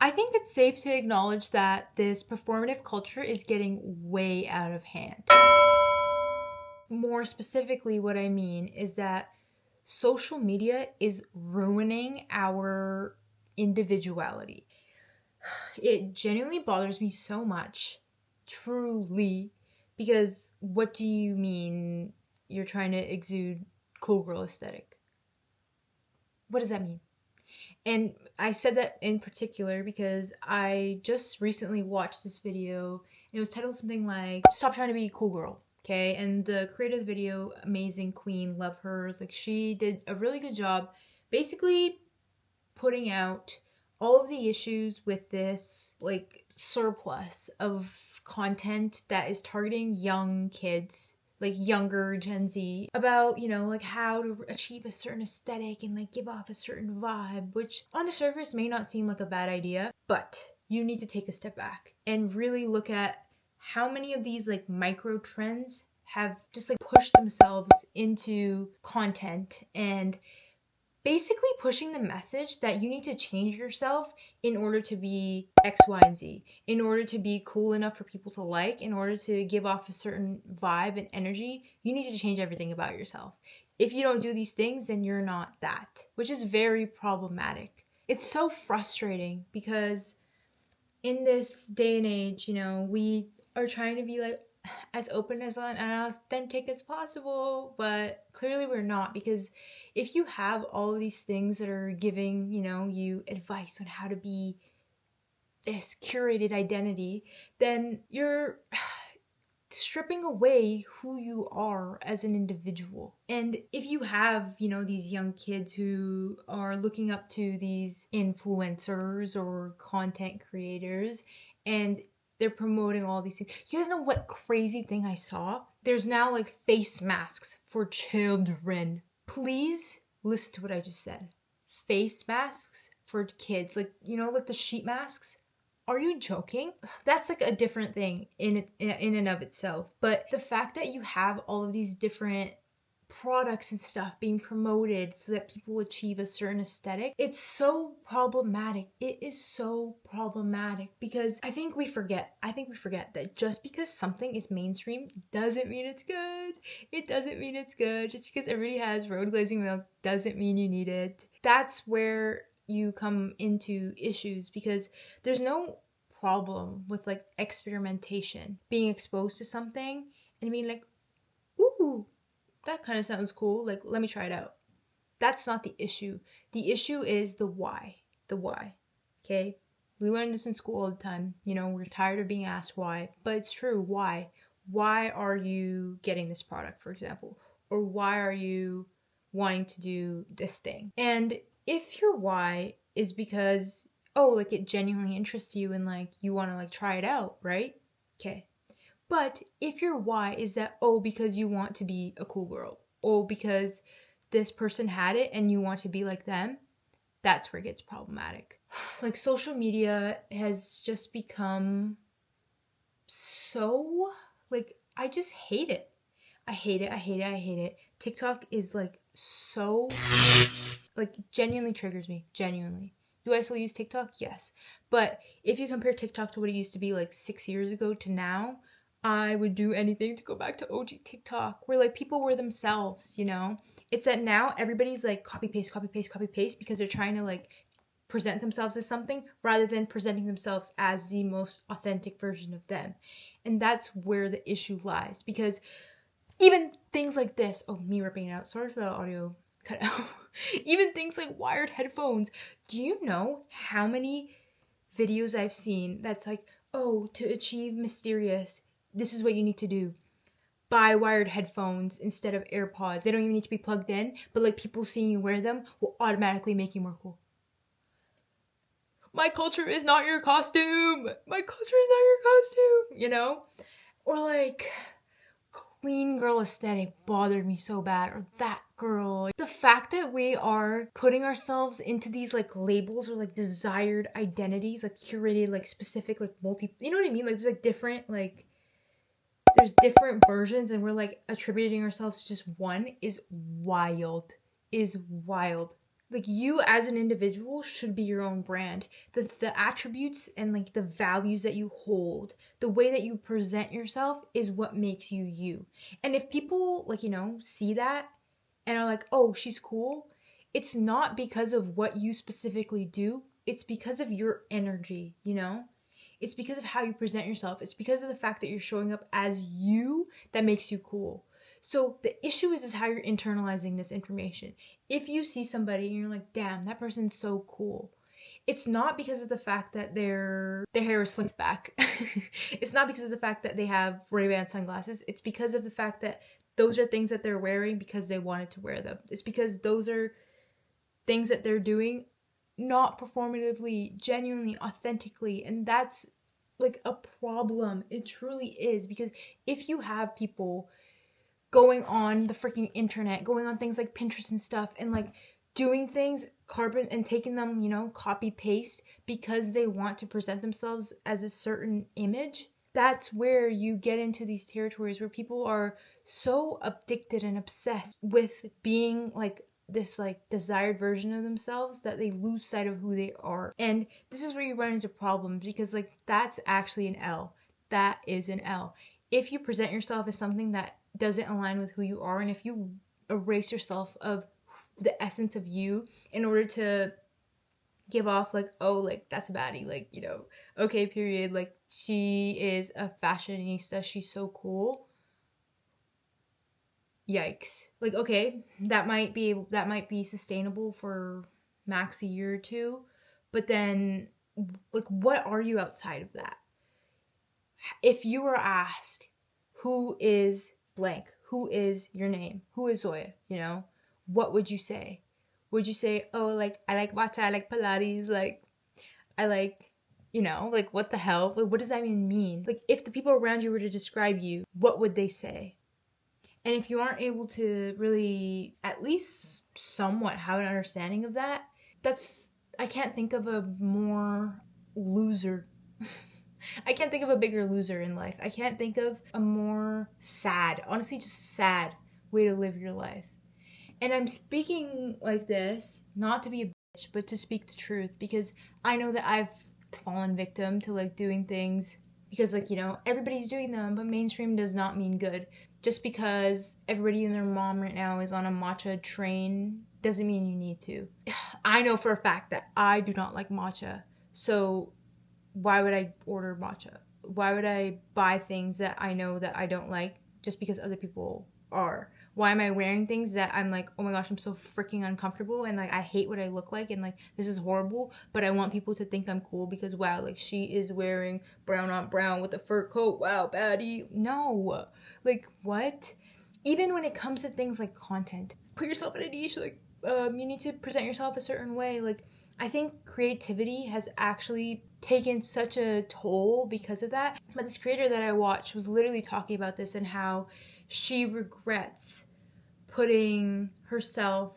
I think it's safe to acknowledge that this performative culture is getting way out of hand. More specifically, what I mean is that social media is ruining our individuality. It genuinely bothers me so much, truly, because what do you mean you're trying to exude cool girl aesthetic? What does that mean? And I said that in particular because I just recently watched this video and it was titled something like "Stop Trying to Be a Cool Girl." Okay, and the creator of the video, amazing queen, love her. Like, she did a really good job basically putting out all of the issues with this like surplus of content that is targeting young kids, like younger Gen Z, about, like how to achieve a certain aesthetic and like give off a certain vibe, which on the surface may not seem like a bad idea, but you need to take a step back and really look at how many of these like micro trends have just like pushed themselves into content and basically pushing the message that you need to change yourself in order to be X, Y, and Z, in order to be cool enough for people to like, in order to give off a certain vibe and energy. You need to change everything about yourself. If you don't do these things, then you're not that, which is very problematic. It's so frustrating because in this day and age, we are trying to be like as open as and authentic as possible, but clearly we're not, because if you have all of these things that are giving, you advice on how to be this curated identity, then you're stripping away who you are as an individual. And if you have, these young kids who are looking up to these influencers or content creators and they're promoting all these things. You guys know what crazy thing I saw? There's now like face masks for children. Please listen to what I just said. Face masks for kids. Like, like the sheet masks. Are you joking? That's like a different thing in and of itself. But the fact that you have all of these different products and stuff being promoted so that people achieve a certain aesthetic, it's so problematic. It is so problematic because I think we forget that just because something is mainstream doesn't mean it's good. It doesn't mean it's good. Just because everybody has road glazing milk doesn't mean you need it. That's where you come into issues, because there's no problem with like experimentation, being exposed to something and being like, ooh, that kind of sounds cool, like let me try it out. That's not the issue. The issue is the why. Okay, we learn this in school all the time. We're tired of being asked why, but it's true. Why are you getting this product, for example, or why are you wanting to do this thing? And if your why is because, like it genuinely interests you and like you want to like try it out, right? Okay. But if your why is that, because you want to be a cool girl, because this person had it and you want to be like them, that's where it gets problematic. Like, social media has just become so, like, I just hate it. I hate it. TikTok is like so, like, genuinely triggers me. Genuinely. Do I still use TikTok? Yes. But if you compare TikTok to what it used to be like 6 years ago to now, I would do anything to go back to OG TikTok, where like people were themselves, It's that now everybody's like copy paste because they're trying to like present themselves as something rather than presenting themselves as the most authentic version of them. And that's where the issue lies, because even things like this, me ripping it out, sorry for the audio cut out. Even things like wired headphones. Do you know how many videos I've seen that's like, to achieve mysterious, this is what you need to do. Buy wired headphones instead of AirPods. They don't even need to be plugged in, but like people seeing you wear them will automatically make you more cool. My culture is not your costume. Or like, clean girl aesthetic bothered me so bad, or that girl. The fact that we are putting ourselves into these like labels or like desired identities, like curated, like specific, like you know what I mean? Like there's like different, like there's different versions and we're like attributing ourselves to just one is wild. Like, you as an individual should be your own brand. The attributes and like the values that you hold, the way that you present yourself is what makes you you. And if people, like, see that and are like, "Oh, she's cool," it's not because of what you specifically do. It's because of your energy. It's because of how you present yourself. It's because of the fact that you're showing up as you that makes you cool. So the issue is how you're internalizing this information. If you see somebody and you're like, "Damn, that person's so cool," it's not because of the fact that their hair is slicked back. It's not because of the fact that they have Ray-Ban sunglasses. It's because of the fact that those are things that they're wearing because they wanted to wear them. It's because those are things that they're doing not performatively, genuinely, authentically. And that's like a problem. It truly is. Because if you have people going on the freaking internet, going on things like Pinterest and stuff, and like doing things carbon and taking them, copy paste because they want to present themselves as a certain image, that's where you get into these territories where people are so addicted and obsessed with being like this like desired version of themselves that they lose sight of who they are. And this is where you run into problems, because like that's actually an L. That is an L. If you present yourself as something that doesn't align with who you are, and if you erase yourself of the essence of you in order to give off like, "Oh, like that's a baddie, like, okay, period, like she is a fashionista, she's so cool," yikes. Like, okay, that might be sustainable for max a year or two, but then like, what are you outside of that? If you were asked, "Who is blank? Who is your name? Who is Zoya?" What would you say? Would you say, "Oh, like I like matcha, I like Pilates, like I like," like what the hell? Like, what does that even mean? Like, if the people around you were to describe you, what would they say? And if you aren't able to really at least somewhat have an understanding of that, I can't think of a more loser. I can't think of a bigger loser in life. I can't think of a more sad, honestly, just sad way to live your life. And I'm speaking like this, not to be a bitch, but to speak the truth, because I know that I've fallen victim to like doing things because like, everybody's doing them, but mainstream does not mean good. Just because everybody and their mom right now is on a matcha train doesn't mean you need to. I know for a fact that I do not like matcha. So why would I order matcha? Why would I buy things that I know that I don't like just because other people are? Why am I wearing things that I'm like, "Oh my gosh, I'm so freaking uncomfortable and like I hate what I look like and like this is horrible, but I want people to think I'm cool because wow, like she is wearing brown on brown with a fur coat. Wow, baddie." No. Like, what? Even when it comes to things like content, put yourself in a niche, like you need to present yourself a certain way. Like, I think creativity has actually taken such a toll because of that. But this creator that I watched was literally talking about this and how she regrets putting herself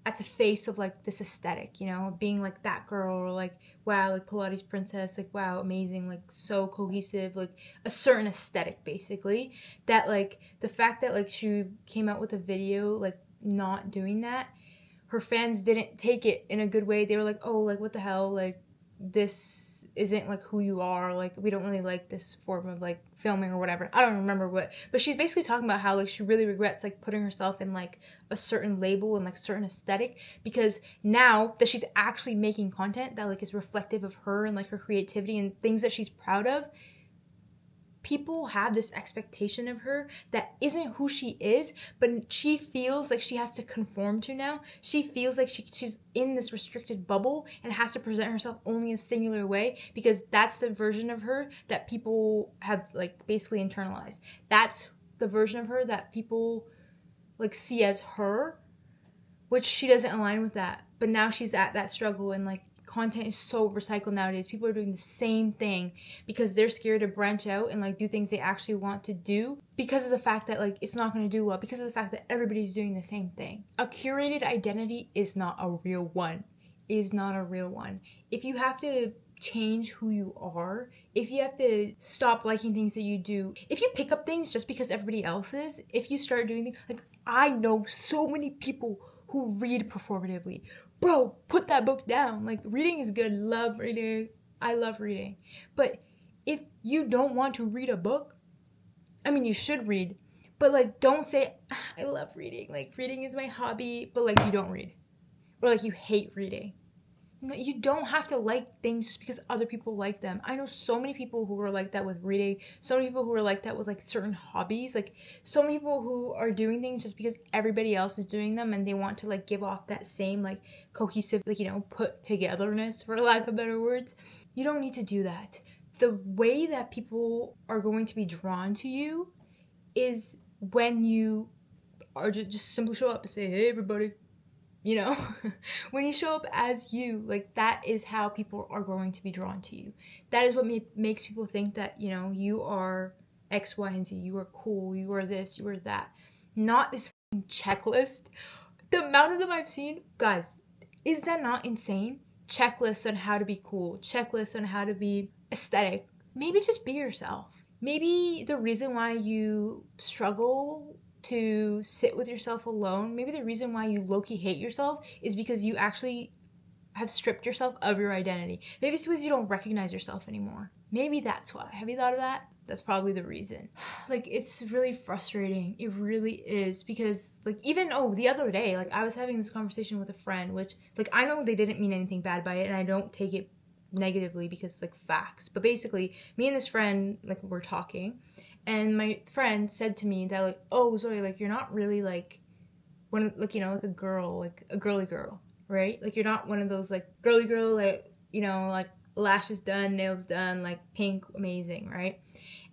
at the face of like this aesthetic, being like that girl, or like, wow, like Pilates princess, like wow, amazing, like so cohesive, like a certain aesthetic basically. That like the fact that like she came out with a video like not doing that, her fans didn't take it in a good way. They were like, "Oh, like what the hell, like this isn't like who you are, like we don't really like this form of like filming," or whatever. I don't remember what, but she's basically talking about how like she really regrets like putting herself in like a certain label and like certain aesthetic, because now that she's actually making content that like is reflective of her and like her creativity and things that she's proud of, people have this expectation of her that isn't who she is, but she feels like she has to conform to now. She feels like she's in this restricted bubble and has to present herself only a singular way because that's the version of her that people have like basically internalized. That's the version of her that people like see as her, which she doesn't align with that. But now she's at that struggle, and like content is so recycled nowadays. People are doing the same thing because they're scared to branch out and like do things they actually want to do because of the fact that like it's not going to do well, because of the fact that everybody's doing the same thing. A curated identity is not a real one. Is not a real one. If you have to change who you are, if you have to stop liking things that you do, if you pick up things just because everybody else is, if you start doing things like, I know so many people who read performatively, bro, put that book down. Like, reading is good. Love reading. I love reading. But if you don't want to read a book, I mean, you should read, but like, don't say, I love reading. Like, reading is my hobby, but like, you don't read. Or like, you hate reading. No, you don't have to like things just because other people like them. I know so many people who are like that with reading, so many people who are like that with like certain hobbies, like so many people who are doing things just because everybody else is doing them and they want to like give off that same like cohesive, like, you know, put togetherness, for lack of better words. You don't need to do that. The way that people are going to be drawn to you is when you are just simply show up and say, hey everybody, you know. When you show up as you, like, that is how people are going to be drawn to you. That is what makes people think that, you know, you are X, Y, and Z. You are cool, you are this, you are that. Not this checklist. The amount of them I've seen, guys, is that not insane? Checklists on how to be cool, checklists on how to be aesthetic. Maybe just be yourself. Maybe the reason why you struggle to sit with yourself alone, maybe the reason why you low-key hate yourself is because you actually have stripped yourself of your identity. Maybe it's because you don't recognize yourself anymore. Maybe that's why. Have you thought of that? That's probably the reason. Like, it's really frustrating. It really is, because like, even the other day, like, I was having this conversation with a friend, which like, I know they didn't mean anything bad by it, and I don't take it negatively because like, facts. But basically, me and this friend, like, were talking, and my friend said to me that like, oh Zoe, like, you're not really like one, like, you know, like a girl, like a girly girl, right? Like, you're not one of those like girly girl, like, you know, like lashes done, nails done, like pink, amazing, right?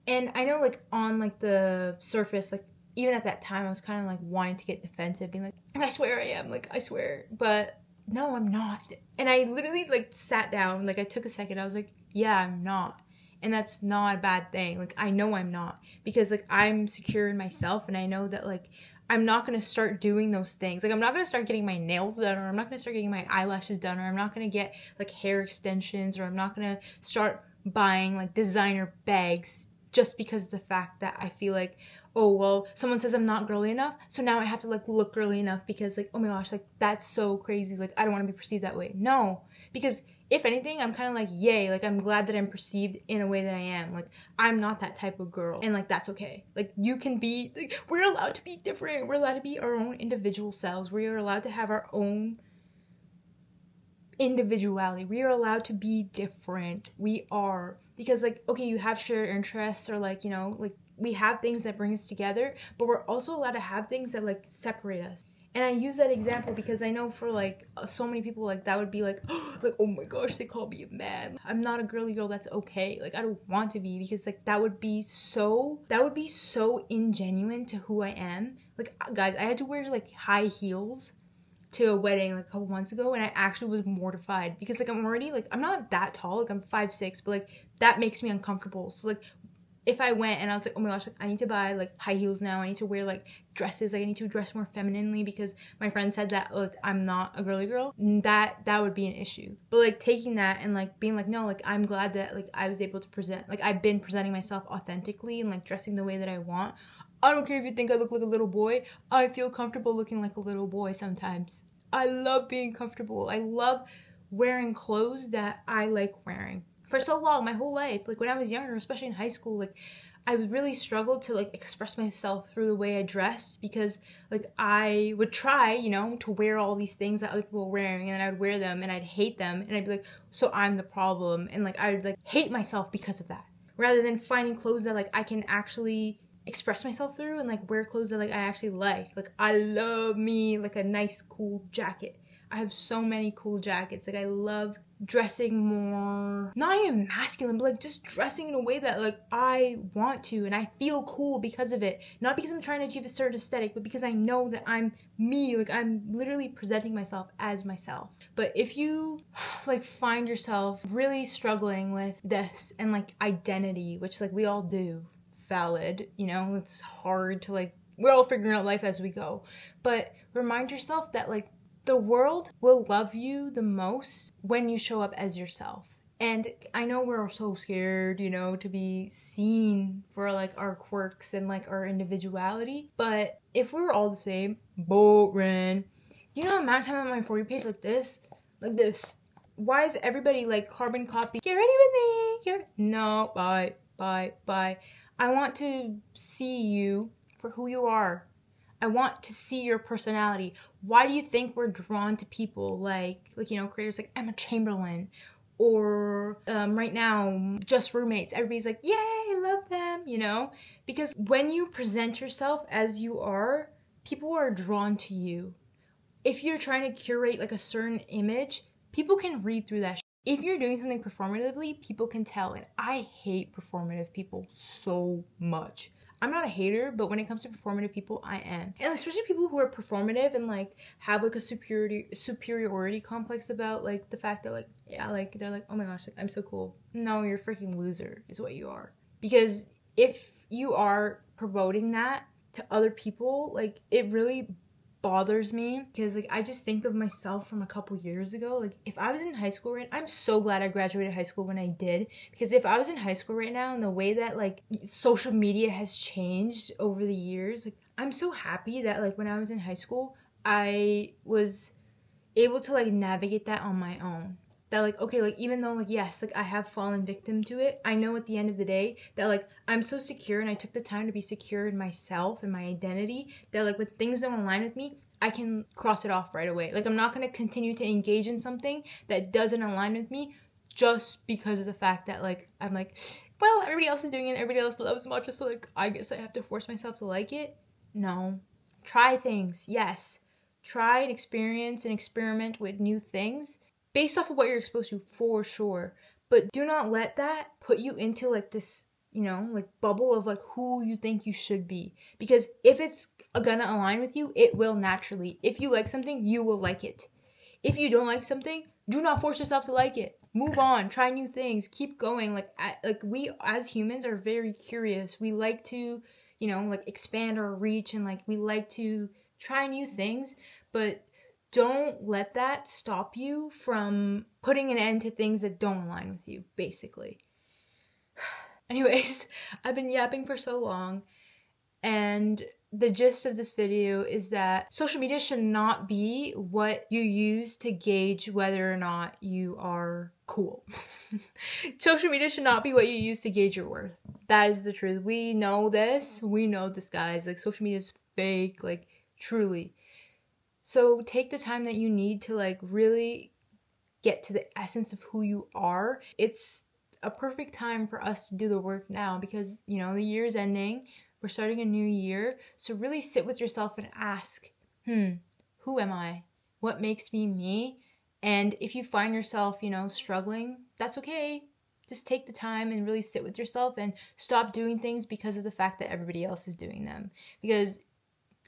And I know, like, on like the surface, like, even at that time I was kind of like wanting to get defensive, being like, I swear I am, like, I swear, but no, I'm not. And I literally like sat down, like, I took a second, I was like, yeah, I'm not. And that's not a bad thing. Like, I know I'm not, because like, I'm secure in myself, and I know that like, I'm not going to start doing those things. Like, I'm not going to start getting my nails done, or I'm not going to start getting my eyelashes done, or I'm not going to get like hair extensions, or I'm not going to start buying like designer bags just because of the fact that I feel like, oh well, someone says I'm not girly enough, so now I have to like look girly enough, because like, oh my gosh, like, that's so crazy, like, I don't want to be perceived that way. No, because if anything, I'm kind of like, yay, like, I'm glad that I'm perceived in a way that I am. Like, I'm not that type of girl, and like, that's okay. Like, you can be, like, we're allowed to be different, we're allowed to be our own individual selves, we are allowed to have our own individuality, we are allowed to be different. We are, because like, okay, you have shared interests, or like, you know, like, we have things that bring us together, but we're also allowed to have things that like separate us. And I use that example because I know for like so many people, like, that would be like, like, oh my gosh, they call me a man, I'm not a girly girl, that's okay, like, I don't want to be, because like, that would be so ingenuine to who I am. Like, guys, I had to wear like high heels to a wedding like a couple months ago, and I actually was mortified, because like, I'm already like, I'm not that tall, like, I'm 5'6", but like, that makes me uncomfortable. So like, if I went and I was like, oh my gosh, like, I need to buy like high heels now, I need to wear like dresses, like, I need to dress more femininely because my friend said that like, I'm not a girly girl, that would be an issue. But like, taking that and like being like, no, like, I'm glad that like, I was able to present, like, I've been presenting myself authentically and like dressing the way that I want. I don't care if you think I look like a little boy, I feel comfortable looking like a little boy sometimes. I love being comfortable. I love wearing clothes that I like wearing. For so long, my whole life, like when I was younger, especially in high school, like, I really struggled to like express myself through the way I dressed, because like, I would try, you know, to wear all these things that other people were wearing, and then I'd wear them and I'd hate them, and I'd be like, so I'm the problem, and like, I would like hate myself because of that, rather than finding clothes that like, I can actually express myself through, and like, wear clothes that like, I actually like. Like, I love me like a nice cool jacket. I have so many cool jackets. Like, I love dressing more, not even masculine, but like, just dressing in a way that like, I want to, and I feel cool because of it. Not because I'm trying to achieve a certain aesthetic, but because I know that I'm me. Like, I'm literally presenting myself as myself. But if you like, find yourself really struggling with this and like, identity, which like, we all do, valid, you know, it's hard to like, we're all figuring out life as we go, but remind yourself that like, the world will love you the most when you show up as yourself. And I know we're so scared, you know, to be seen for like, our quirks and like, our individuality, but if we were all the same, boring, You know the amount of time on my For You page like this? Like this. Why is everybody like carbon copy? Get ready with me. No, bye. I want to see you for who you are. I want to see your personality. Why do you think we're drawn to people like creators like Emma Chamberlain, or right now Just Roommates? Everybody's like, yay, I love them, because when you present yourself as you are, people are drawn to you. If you're trying to curate like a certain image, people can read through that. If you're doing something performatively, people can tell. And I hate performative people so much. I'm not a hater, but when it comes to performative people, I am. And especially people who are performative and like have like a superiority complex about like the fact that like, yeah, like they're like, oh my gosh, like, I'm so cool. No, you're a freaking loser is what you are. Because if you are promoting that to other people, like it really bothers me, because like I just think of myself from a couple years ago. Like if I was in high school I'm so glad I graduated high school when I did, because if I was in high school right now and the way that like social media has changed over the years, like I'm so happy that like when I was in high school I was able to like navigate that on my own. That like, okay, like even though like yes, like I have fallen victim to it, I know at the end of the day that like I'm so secure and I took the time to be secure in myself and my identity that like when things don't align with me, I can cross it off right away. Like I'm not going to continue to engage in something that doesn't align with me just because of the fact that like I'm like, well, everybody else is doing it, everybody else loves matcha, so like I guess I have to force myself to like it. No. Try things, yes. Try and experience and experiment with new things based off of what you're exposed to, for sure. But do not let that put you into like this, like bubble of like who you think you should be. Because if it's gonna align with you, it will naturally. If you like something, you will like it. If you don't like something, do not force yourself to like it. Move on, try new things, keep going. Like we as humans are very curious. We like to, like expand our reach, and like we like to try new things, but don't let that stop you from putting an end to things that don't align with you, basically. Anyways, I've been yapping for so long, and the gist of this video is that social media should not be what you use to gauge whether or not you are cool. Social media should not be what you use to gauge your worth. That is the truth. We know this. We know this, guys. Like, social media is fake, like, truly. So take the time that you need to like really get to the essence of who you are. It's a perfect time for us to do the work now, because the year's ending, we're starting a new year. So really sit with yourself and ask, who am I? What makes me me? And if you find yourself, struggling, that's okay. Just take the time and really sit with yourself and stop doing things because of the fact that everybody else is doing them. Because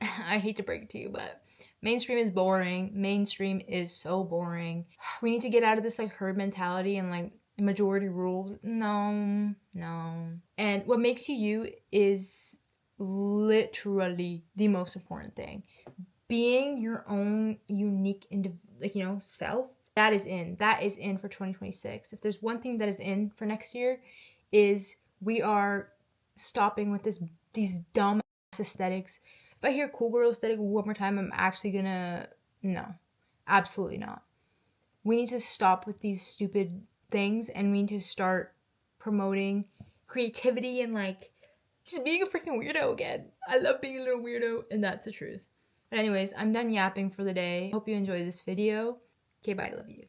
I hate to break it to you, but mainstream is boring. Mainstream is so boring. We need to get out of this like herd mentality and like majority rules. No. And what makes you you is literally the most important thing. Being your own unique self. That is in for 2026. If there's one thing that is in for next year, is we are stopping with these dumb aesthetics. If I hear cool girl aesthetic one more time, I'm actually gonna, no, absolutely not. We need to stop with these stupid things, and we need to start promoting creativity and like just being a freaking weirdo again. I love being a little weirdo, and that's the truth. But anyways, I'm done yapping for the day. Hope you enjoyed this video. Okay, bye, love you.